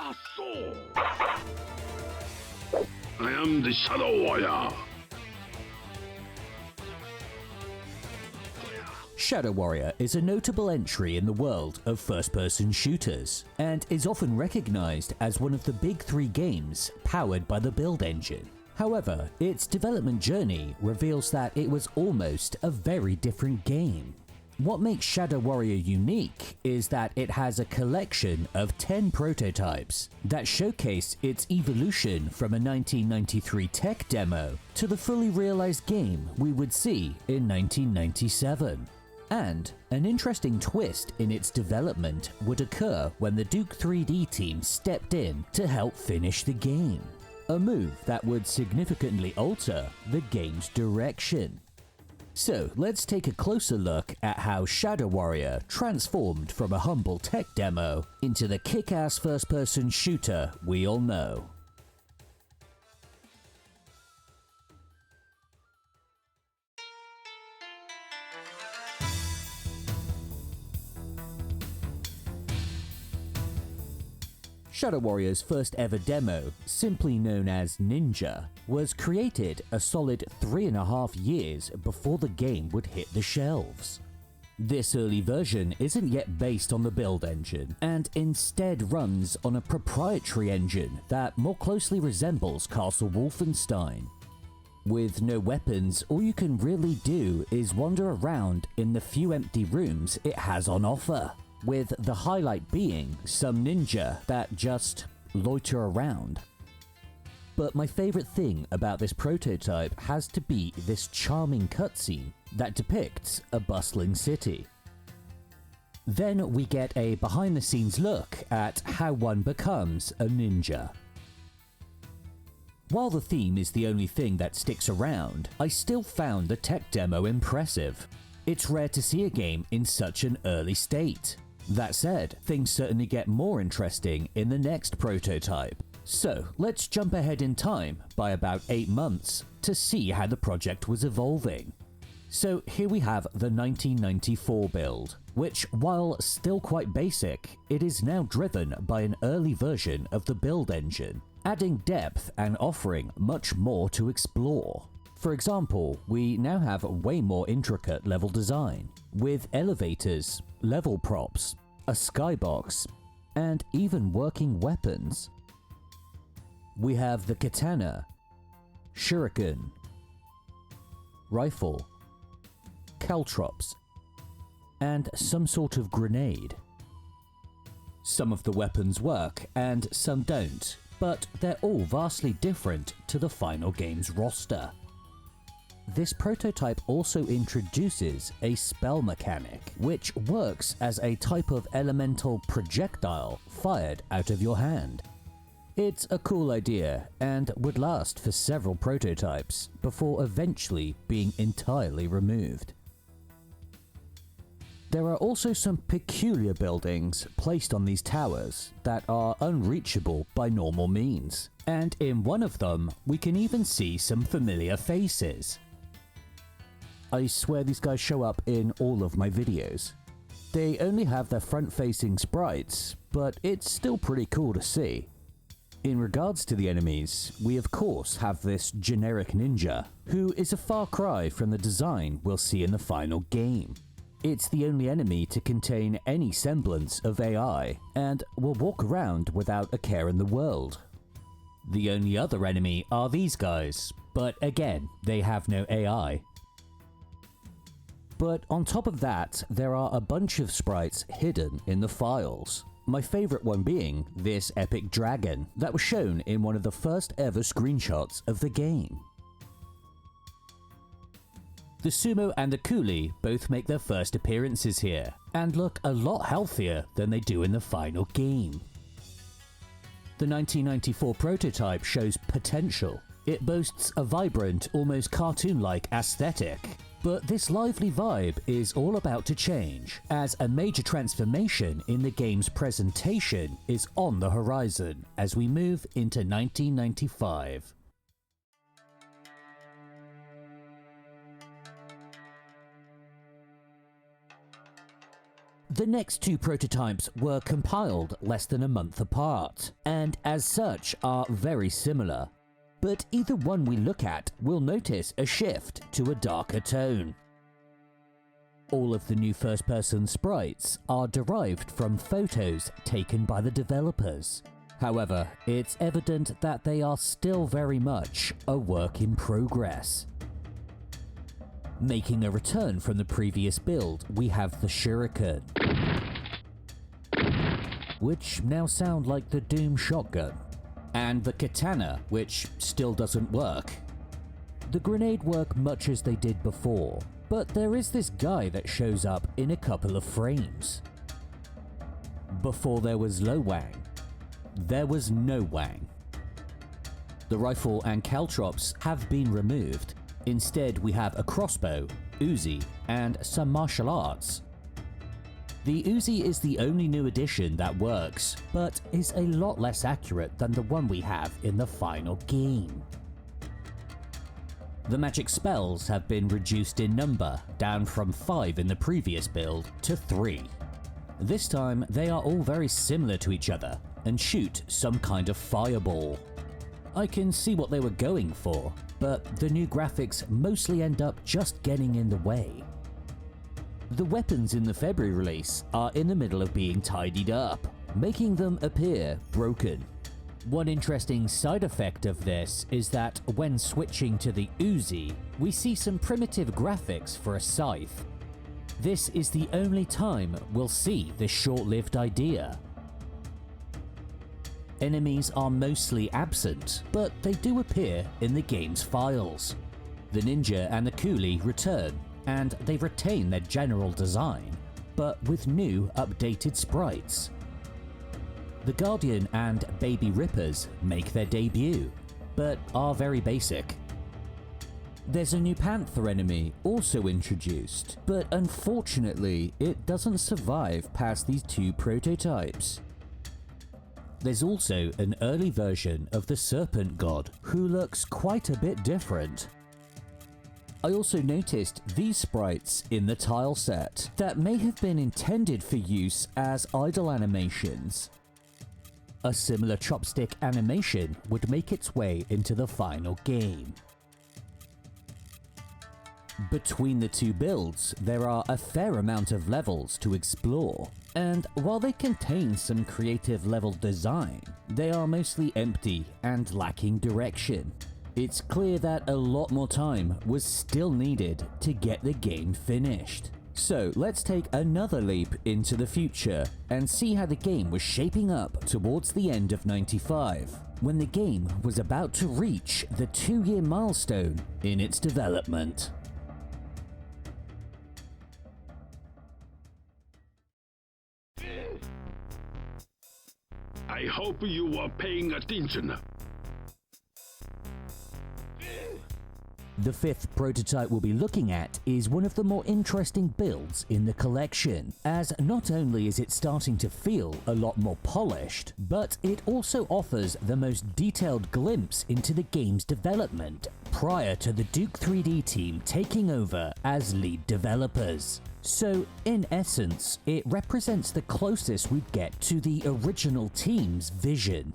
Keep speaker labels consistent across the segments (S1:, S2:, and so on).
S1: I am the Shadow Warrior.
S2: Shadow Warrior is a notable entry in the world of first-person shooters, and is often recognized as one of the big three games powered by the Build engine. However, its development journey reveals that it was almost a very different game. What makes Shadow Warrior unique is that it has a collection of 10 prototypes that showcase its evolution from a 1993 tech demo to the fully realized game we would see in 1997. And an interesting twist in its development would occur when the Duke 3D team stepped in to help finish the game, a move that would significantly alter the game's direction. So let's take a closer look at how Shadow Warrior transformed from a humble tech demo into the kick-ass first-person shooter we all know. Shadow Warrior's first ever demo, simply known as Ninja, was created a solid 3.5 years before the game would hit the shelves. This early version isn't yet based on the Build engine, and instead runs on a proprietary engine that more closely resembles Castle Wolfenstein. With no weapons, all you can really do is wander around in the few empty rooms it has on offer, with the highlight being some ninja that just loiter around. But my favorite thing about this prototype has to be this charming cutscene that depicts a bustling city. Then we get a behind-the-scenes look at how one becomes a ninja. While the theme is the only thing that sticks around, I still found the tech demo impressive. It's rare to see a game in such an early state. That said, things certainly get more interesting in the next prototype. So let's jump ahead in time by about 8 months to see how the project was evolving. So here we have the 1994 build, which, while still quite basic, it is now driven by an early version of the Build engine, adding depth and offering much more to explore. For example, we now have way more intricate level design, with elevators, level props, a skybox, and even working weapons. We have the katana, shuriken, rifle, caltrops, and some sort of grenade. Some of the weapons work and some don't, but they're all vastly different to the final game's roster. This prototype also introduces a spell mechanic, which works as a type of elemental projectile fired out of your hand. It's a cool idea and would last for several prototypes before eventually being entirely removed. There are also some peculiar buildings placed on these towers that are unreachable by normal means, and in one of them we can even see some familiar faces. I swear these guys show up in all of my videos. They only have their front-facing sprites, but it's still pretty cool to see. In regards to the enemies, we of course have this generic ninja, who is a far cry from the design we'll see in the final game. It's the only enemy to contain any semblance of AI, and will walk around without a care in the world. The only other enemy are these guys, but again, they have no AI. But on top of that, there are a bunch of sprites hidden in the files. My favorite one being this epic dragon that was shown in one of the first ever screenshots of the game. The sumo and the coolie both make their first appearances here, and look a lot healthier than they do in the final game. The 1994 prototype shows potential. It boasts a vibrant, almost cartoon-like aesthetic. But this lively vibe is all about to change, as a major transformation in the game's presentation is on the horizon as we move into 1995. The next two prototypes were compiled less than a month apart, and as such are very similar. But either one we look at will notice a shift to a darker tone. All of the new first-person sprites are derived from photos taken by the developers. However, it's evident that they are still very much a work in progress. Making a return from the previous build, we have the Shuriken, which now sound like the Doom shotgun, and the Katana, which still doesn't work. The grenade work much as they did before, but there is this guy that shows up in a couple of frames. Before there was Lo Wang, there was no Wang. The rifle and caltrops have been removed. Instead, we have a crossbow, Uzi, and some martial arts. The Uzi is the only new addition that works, but is a lot less accurate than the one we have in the final game. The magic spells have been reduced in number, down from 5 in the previous build to 3. This time, they are all very similar to each other and shoot some kind of fireball. I can see what they were going for, but the new graphics mostly end up just getting in the way. The weapons in the February release are in the middle of being tidied up, making them appear broken. One interesting side effect of this is that when switching to the Uzi, we see some primitive graphics for a scythe. This is the only time we'll see this short-lived idea. Enemies are mostly absent, but they do appear in the game's files. The ninja and the coolie return, and they retain their general design, but with new updated sprites. The Guardian and Baby Rippers make their debut, but are very basic. There's a new Panther enemy also introduced, but unfortunately it doesn't survive past these two prototypes. There's also an early version of the Serpent God who looks quite a bit different. I also noticed these sprites in the tile set that may have been intended for use as idle animations. A similar chopstick animation would make its way into the final game. Between the two builds, there are a fair amount of levels to explore, and while they contain some creative level design, they are mostly empty and lacking direction. It's clear that a lot more time was still needed to get the game finished. So let's take another leap into the future and see how the game was shaping up towards the end of '95, when the game was about to reach the 2-year milestone in its development.
S1: I hope you were paying attention.
S2: The fifth prototype we'll be looking at is one of the more interesting builds in the collection, as not only is it starting to feel a lot more polished, but it also offers the most detailed glimpse into the game's development prior to the Duke 3D team taking over as lead developers. So, in essence, it represents the closest we'd get to the original team's vision.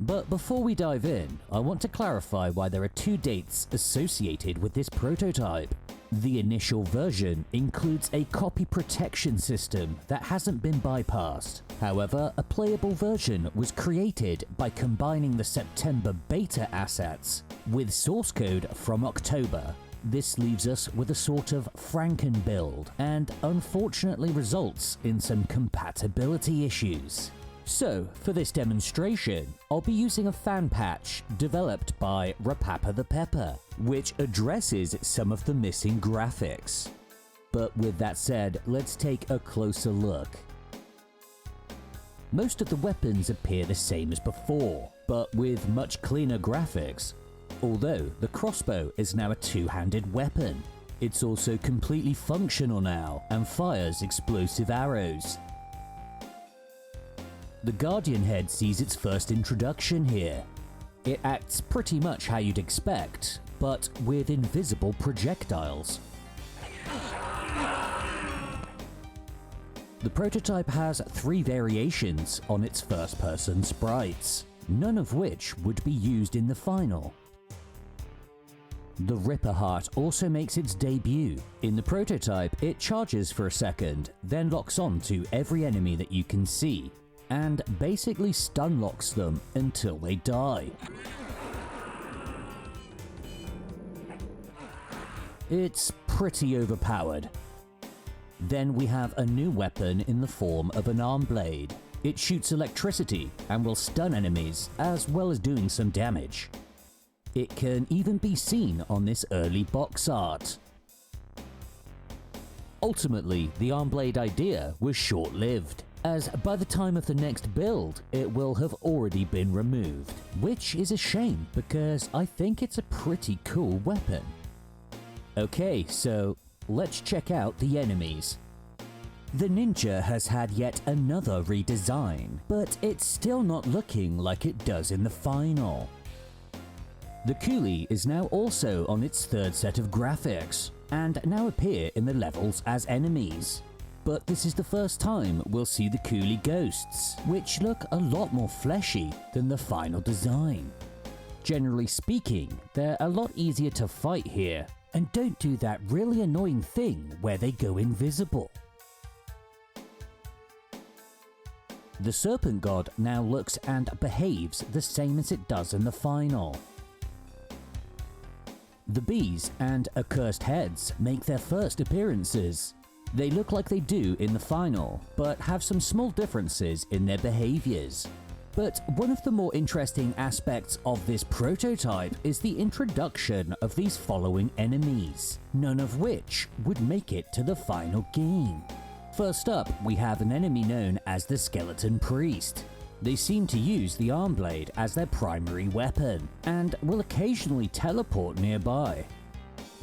S2: But before we dive in, I want to clarify why there are two dates associated with this prototype. The initial version includes a copy protection system that hasn't been bypassed. However, a playable version was created by combining the September beta assets with source code from October. This leaves us with a sort of Frankenbuild and unfortunately results in some compatibility issues. So, for this demonstration, I'll be using a fan patch developed by RapappathePepper, which addresses some of the missing graphics. But with that said, let's take a closer look. Most of the weapons appear the same as before, but with much cleaner graphics. Although the crossbow is now a two-handed weapon. It's also completely functional now and fires explosive arrows. The Guardian head sees its first introduction here. It acts pretty much how you'd expect, but with invisible projectiles. The prototype has 3 variations on its first-person sprites, none of which would be used in the final. The Ripper Heart also makes its debut. In the prototype, it charges for a second, then locks on to every enemy that you can see, and basically stun locks them until they die. It's pretty overpowered. Then we have a new weapon in the form of an arm blade. It shoots electricity and will stun enemies as well as doing some damage. It can even be seen on this early box art. Ultimately, the arm blade idea was short-lived, as by the time of the next build, it will have already been removed, which is a shame because I think it's a pretty cool weapon. Okay, so let's check out the enemies. The ninja has had yet another redesign, but it's still not looking like it does in the final. The coolie is now also on its 3rd set of graphics, and now appear in the levels as enemies. But this is the first time we'll see the coolie ghosts, which look a lot more fleshy than the final design. Generally speaking, they're a lot easier to fight here, and don't do that really annoying thing where they go invisible. The Serpent God now looks and behaves the same as it does in the final. The bees and accursed heads make their first appearances. They look like they do in the final, but have some small differences in their behaviors. But one of the more interesting aspects of this prototype is the introduction of these following enemies, none of which would make it to the final game. First up, we have an enemy known as the Skeleton Priest. They seem to use the arm blade as their primary weapon, and will occasionally teleport nearby.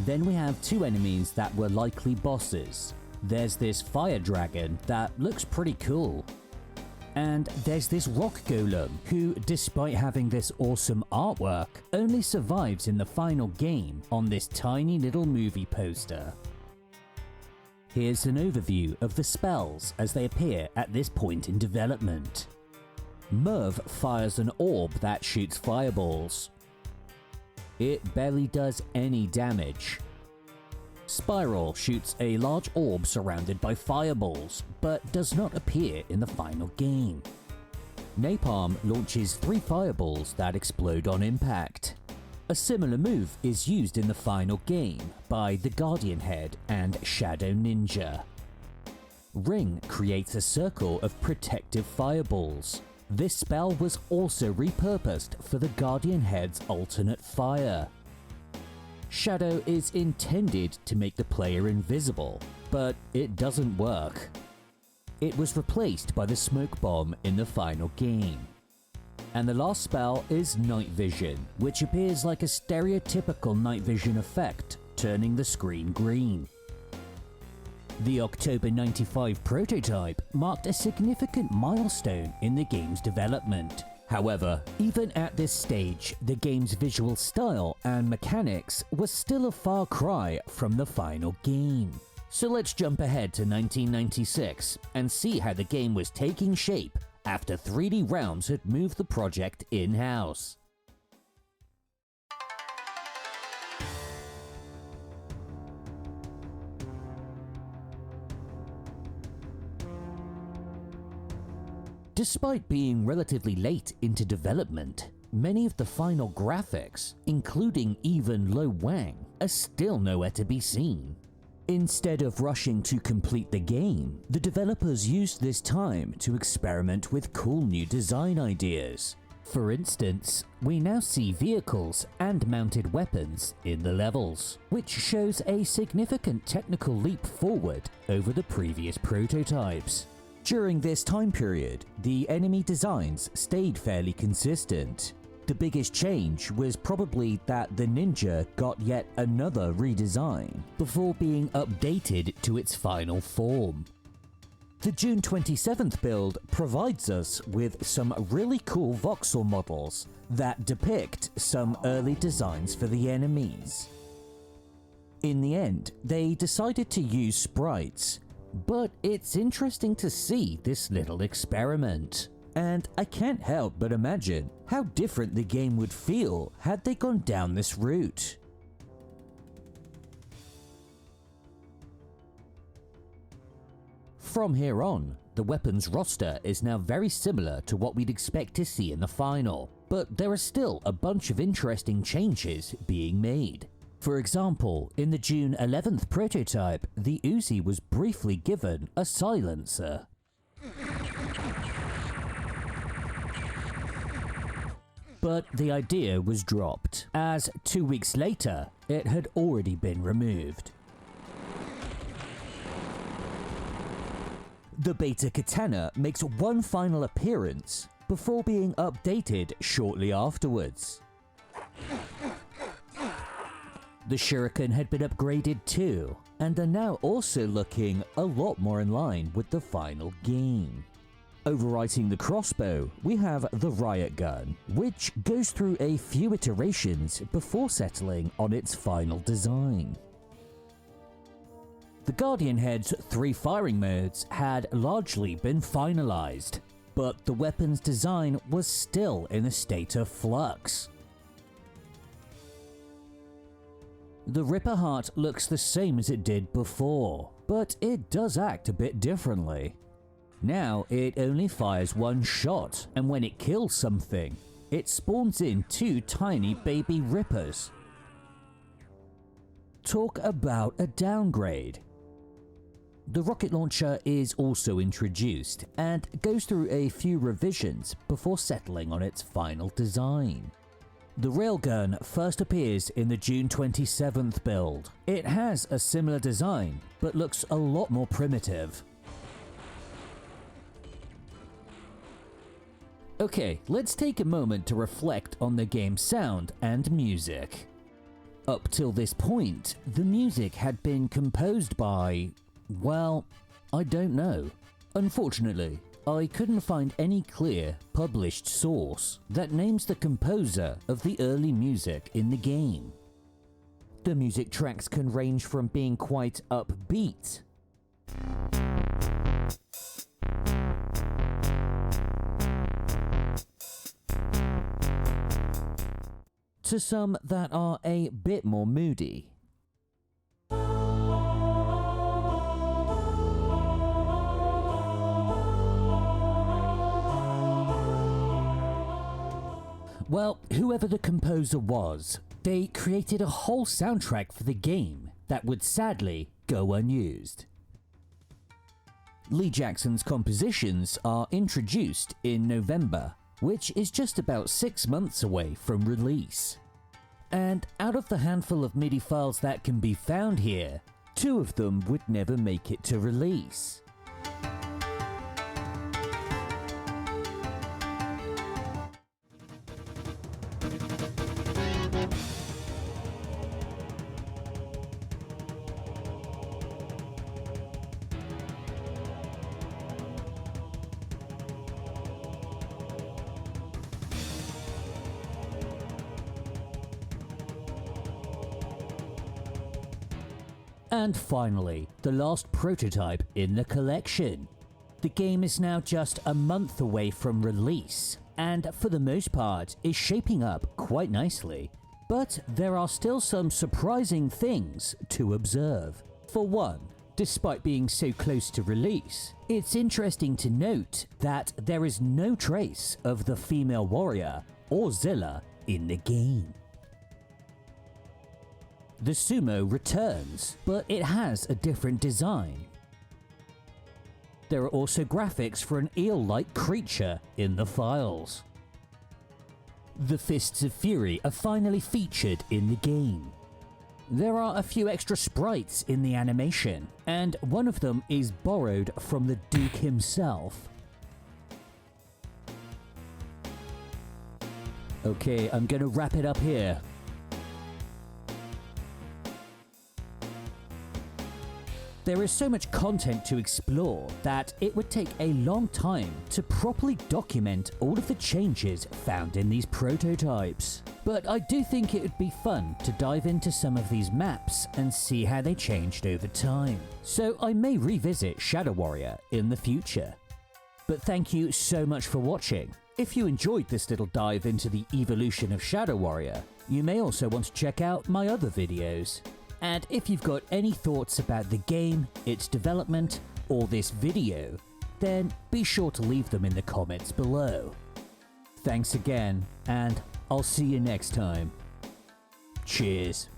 S2: Then we have 2 enemies that were likely bosses. There's this fire dragon that looks pretty cool. And there's this rock golem who, despite having this awesome artwork, only survives in the final game on this tiny little movie poster. Here's an overview of the spells as they appear at this point in development. Merv fires an orb that shoots fireballs. It barely does any damage. Spiral shoots a large orb surrounded by fireballs, but does not appear in the final game. Napalm launches 3 fireballs that explode on impact. A similar move is used in the final game by the Guardian Head and Shadow Ninja. Ring creates a circle of protective fireballs. This spell was also repurposed for the Guardian Head's alternate fire. Shadow is intended to make the player invisible, but it doesn't work. It was replaced by the Smoke Bomb in the final game. And the last spell is Night Vision, which appears like a stereotypical night vision effect, turning the screen green. The October 95 prototype marked a significant milestone in the game's development. However, even at this stage, the game's visual style and mechanics was still a far cry from the final game. So let's jump ahead to 1996 and see how the game was taking shape after 3D Realms had moved the project in-house. Despite being relatively late into development, many of the final graphics, including even Lo Wang, are still nowhere to be seen. Instead of rushing to complete the game, the developers used this time to experiment with cool new design ideas. For instance, we now see vehicles and mounted weapons in the levels, which shows a significant technical leap forward over the previous prototypes. During this time period, the enemy designs stayed fairly consistent. The biggest change was probably that the ninja got yet another redesign before being updated to its final form. The June 27th build provides us with some really cool voxel models that depict some early designs for the enemies. In the end, they decided to use sprites. But it's interesting to see this little experiment. And I can't help but imagine how different the game would feel had they gone down this route. From here on, the weapons roster is now very similar to what we'd expect to see in the final, but there are still a bunch of interesting changes being made. For example, in the June 11th prototype, the Uzi was briefly given a silencer. But the idea was dropped, as 2 weeks later, it had already been removed. The beta katana makes one final appearance before being updated shortly afterwards. The shuriken had been upgraded too, and are now also looking a lot more in line with the final game. Overwriting the crossbow, we have the riot gun, which goes through a few iterations before settling on its final design. The Guardian Head's 3 firing modes had largely been finalized, but the weapon's design was still in a state of flux. The Ripper Heart looks the same as it did before, but it does act a bit differently. Now it only fires one shot, and when it kills something, it spawns in 2 tiny baby Rippers. Talk about a downgrade. The rocket launcher is also introduced and goes through a few revisions before settling on its final design. The railgun first appears in the June 27th build. It has a similar design, but looks a lot more primitive. Okay, let's take a moment to reflect on the game's sound and music. Up till this point, the music had been composed by, well, I don't know. Unfortunately, I couldn't find any clear, published source that names the composer of the early music in the game. The music tracks can range from being quite upbeat to some that are a bit more moody. Well, whoever the composer was, they created a whole soundtrack for the game that would sadly go unused. Lee Jackson's compositions are introduced in November, which is just about 6 months away from release. And out of the handful of MIDI files that can be found here, 2 of them would never make it to release. And finally, the last prototype in the collection. The game is now just a month away from release, and for the most part is shaping up quite nicely. But there are still some surprising things to observe. For one, despite being so close to release, it's interesting to note that there is no trace of the female warrior or Zilla in the game. The sumo returns, but it has a different design. There are also graphics for an eel-like creature in the files. The Fists of Fury are finally featured in the game. There are a few extra sprites in the animation, and one of them is borrowed from the Duke himself. Okay, I'm gonna wrap it up here. There is so much content to explore that it would take a long time to properly document all of the changes found in these prototypes. But I do think it would be fun to dive into some of these maps and see how they changed over time. So I may revisit Shadow Warrior in the future. But thank you so much for watching. If you enjoyed this little dive into the evolution of Shadow Warrior, you may also want to check out my other videos. And if you've got any thoughts about the game, its development, or this video, then be sure to leave them in the comments below. Thanks again, and I'll see you next time. Cheers.